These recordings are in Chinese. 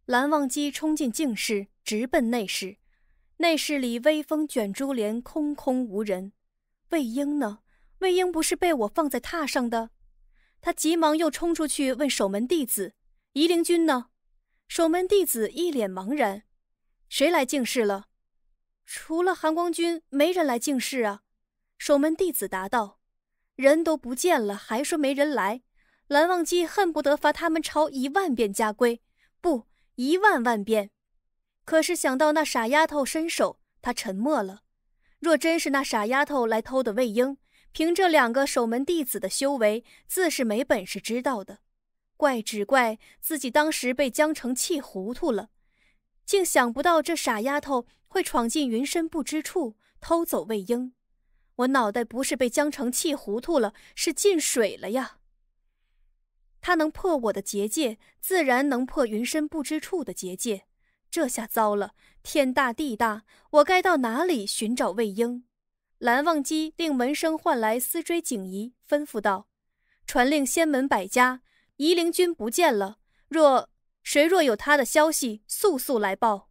蓝忘机冲进净室，直奔内室。内室里微风卷珠帘，空空无人。魏婴呢？魏婴不是被我放在榻上的？他急忙又冲出去问守门弟子：“夷陵君呢？”守门弟子一脸茫然：“谁来净室了？”“除了韩光君，没人来净室啊。”守门弟子答道。人都不见了，还说没人来。蓝忘机恨不得罚他们抄10000遍家规，不，10000万遍。可是想到那傻丫头身手，他沉默了。若真是那傻丫头来偷的魏婴，凭这2个守门弟子的修为，自是没本事知道的。只怪自己当时被江澄气糊涂了，竟想不到这傻丫头会闯进云深不知处，偷走魏婴。我脑袋不是被江澄气糊涂了，是进水了呀。他能破我的结界，自然能破云深不知处的结界。这下糟了，天大地大，我该到哪里寻找魏婴？蓝忘机令门生唤来思追景仪，吩咐道：“传令仙门百家，夷陵君不见了，谁若有他的消息，速速来报。”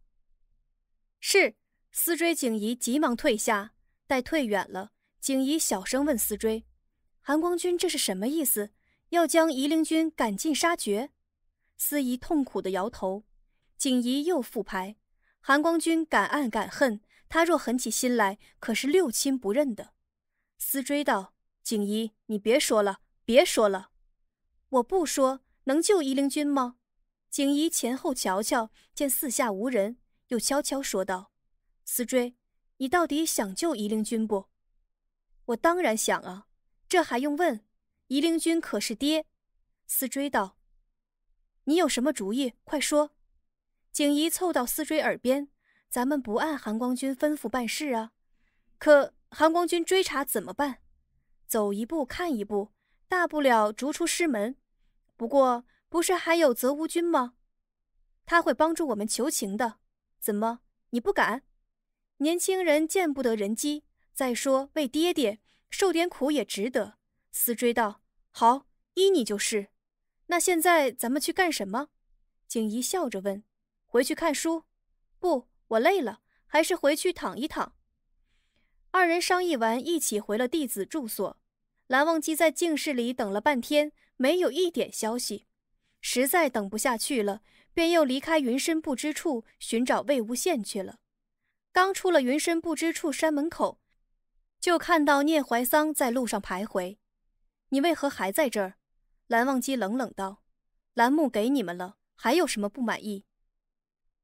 是。思追景仪急忙退下，待退远了，景仪小声问思追：“韩光君这是什么意思？要将夷陵君赶尽杀绝？”思仪痛苦地摇头。景仪又复牌：“韩光君敢爱敢恨，他若狠起心来，可是六亲不认的。”思追道：“景仪，你别说了，别说了。”“我不说，能救夷陵君吗？”景仪前后瞧瞧，见四下无人，又悄悄说道：“思追，你到底想救夷陵君不？”“我当然想啊，这还用问？夷陵君可是爹。”思追道：“你有什么主意？快说。”景仪凑到思追耳边：“咱们不按韩光君吩咐办事啊。可韩光君追查怎么办？走一步看一步，大不了逐出师门。不过不是还有泽无君吗？他会帮助我们求情的。怎么，你不敢？年轻人见不得人机，再说为爹爹受点苦也值得。”思追道：“好，依你就是。那现在咱们去干什么？”景仪笑着问：“回去看书？”“不，我累了，还是回去躺一躺。”二人商议完，一起回了弟子住所。蓝忘机在净室里等了半天，没有一点消息，实在等不下去了，便又离开云深不知处寻找魏无羡去了。刚出了云深不知处山门口，就看到聂怀桑在路上徘徊。“你为何还在这儿？”蓝忘机冷冷道：“栏目给你们了，还有什么不满意？”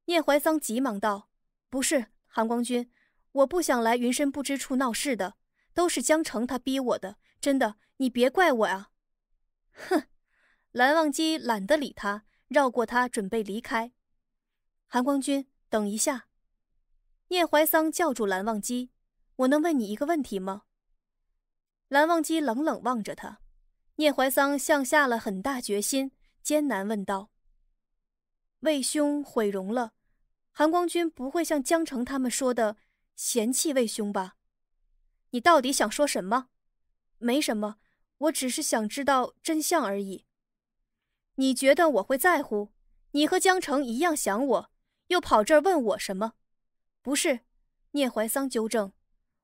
聂怀桑急忙道：“不是，韩光君，我不想来云深不知处闹事的，都是江澄他逼我的，真的，你别怪我啊。”哼！蓝忘机懒得理他，绕过他准备离开。“韩光君，等一下。”聂怀桑叫住蓝忘机：“我能问你一个问题吗？”蓝忘机冷冷望着他。聂怀桑像下了很大决心，艰难问道：“魏兄毁容了，韩光君不会像江澄他们说的嫌弃魏兄吧？你到底想说什么？”“没什么，我只是想知道真相而已。”“你觉得我会在乎？你和江澄一样想我，又跑这儿问我什么？”“不是。”聂怀桑纠正，“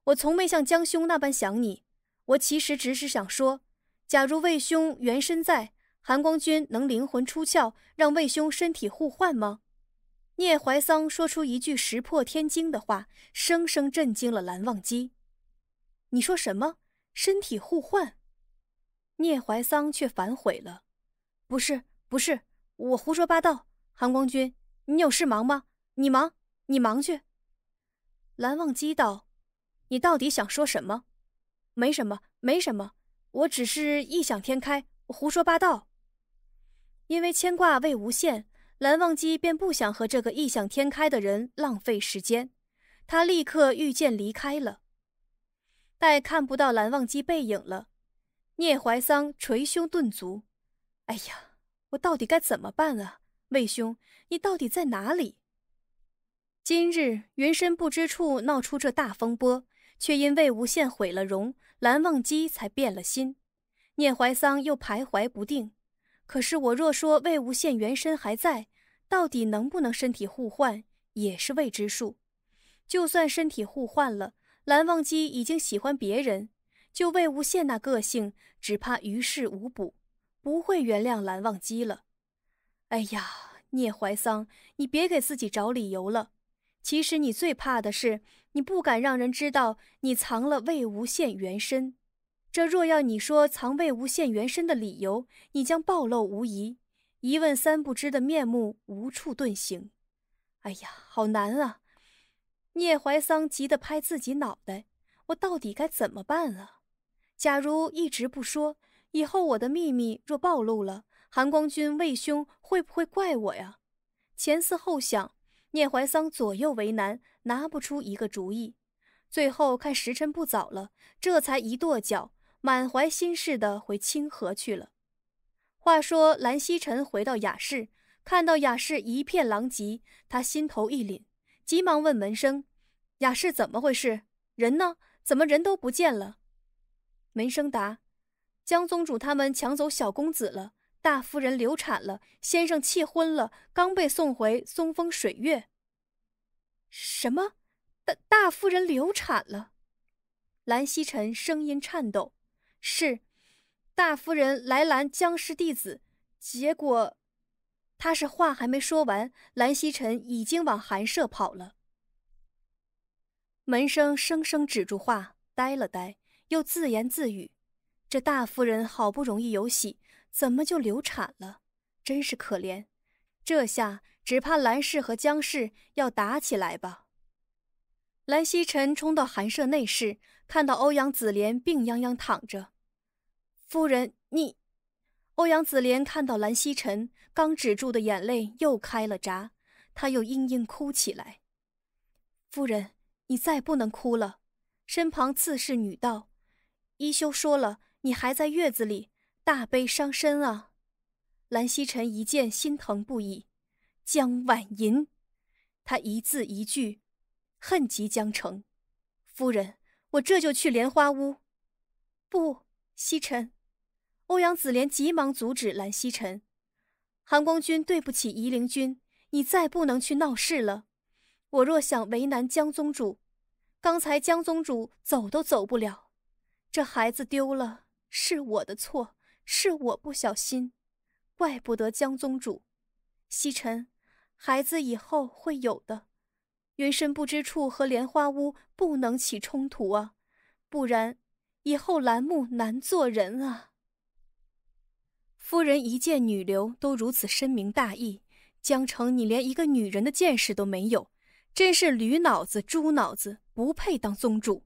我从没像江兄那般想你，我其实只是想说，假如魏兄原身在，韩光君能灵魂出窍，让魏兄身体互换吗？”聂怀桑说出一句石破天惊的话，生生震惊了蓝忘机。“你说什么？身体互换？”聂怀桑却反悔了：“不是，不是，我胡说八道。韩光君，你有事忙吗？你忙去。”蓝忘机道：“你到底想说什么？”“没什么，没什么，我只是异想天开，胡说八道。”因为牵挂魏无羡，蓝忘机便不想和这个异想天开的人浪费时间，他立刻御剑离开了。待看不到蓝忘机背影了，聂怀桑捶胸顿足：“哎呀，我到底该怎么办啊？魏兄，你到底在哪里？”今日云深不知处闹出这大风波，却因魏无羡毁了容，蓝忘机才变了心。聂怀桑又徘徊不定。可是我若说魏无羡原身还在，到底能不能身体互换也是未知数。就算身体互换了，蓝忘机已经喜欢别人，就魏无羡那个性，只怕于事无补，不会原谅蓝忘机了。哎呀，聂怀桑，你别给自己找理由了。其实你最怕的是，你不敢让人知道你藏了魏无羡原身。这若要你说藏魏无羡原身的理由，你将暴露无遗，一问三不知的面目无处遁形。哎呀，好难啊！聂怀桑急得拍自己脑袋，我到底该怎么办啊？假如一直不说，以后我的秘密若暴露了，韩光君魏兄会不会怪我呀？前思后想，聂怀桑左右为难，拿不出一个主意。最后看时辰不早了，这才一跺脚，满怀心事地回清河去了。话说蓝曦臣回到雅室，看到雅室一片狼藉，他心头一凛，急忙问门生：雅室怎么回事？人呢？怎么人都不见了？门生答：江宗主他们抢走小公子了，大夫人流产了，先生气昏了，刚被送回松风水月。什么？大夫人流产了？蓝曦臣声音颤抖：是，大夫人来拦江氏弟子，结果……他是话还没说完，蓝曦臣已经往寒舍跑了。门生生生止住话，呆了呆，又自言自语：这大夫人好不容易有喜，怎么就流产了？真是可怜，这下只怕蓝氏和江氏要打起来吧。蓝曦臣冲到寒舍内室，看到欧阳子莲病殃殃躺着。夫人，你……欧阳子莲看到蓝曦臣，刚止住的眼泪又开了闸，他又嘤嘤哭起来。夫人，你再不能哭了。身旁刺侍女道：一休说了，你还在月子里，大悲伤身啊。蓝曦臣一见心疼不已。江婉银，他一字一句恨极江城。夫人，我这就去莲花屋。不，曦臣。欧阳子莲急忙阻止蓝曦臣。韩光君对不起夷陵君，你再不能去闹事了。我若想为难江宗主，刚才江宗主走都走不了。这孩子丢了，是我的错，是我不小心，怪不得江宗主。曦臣，孩子以后会有的。云深不知处和莲花屋不能起冲突啊，不然以后栏目难做人啊。夫人一见女流都如此深明大义，江城你连一个女人的见识都没有，真是驴脑子猪脑子，不配当宗主。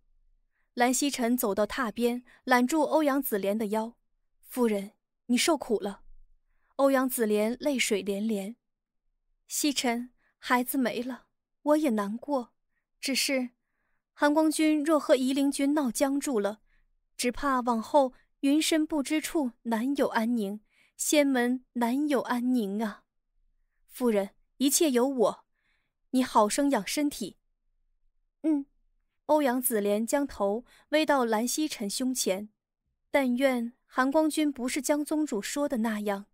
蓝曦臣走到榻边，揽住欧阳子莲的腰：夫人，你受苦了。欧阳子莲泪水连连：曦臣，孩子没了，我也难过，只是韩光君若和夷陵君闹僵住了，只怕往后云深不知处难有安宁，仙门难有安宁啊。夫人，一切有我，你好生养身体。欧阳子莲将头偎到蓝曦臣胸前，但愿韩光君不是江宗主说的那样。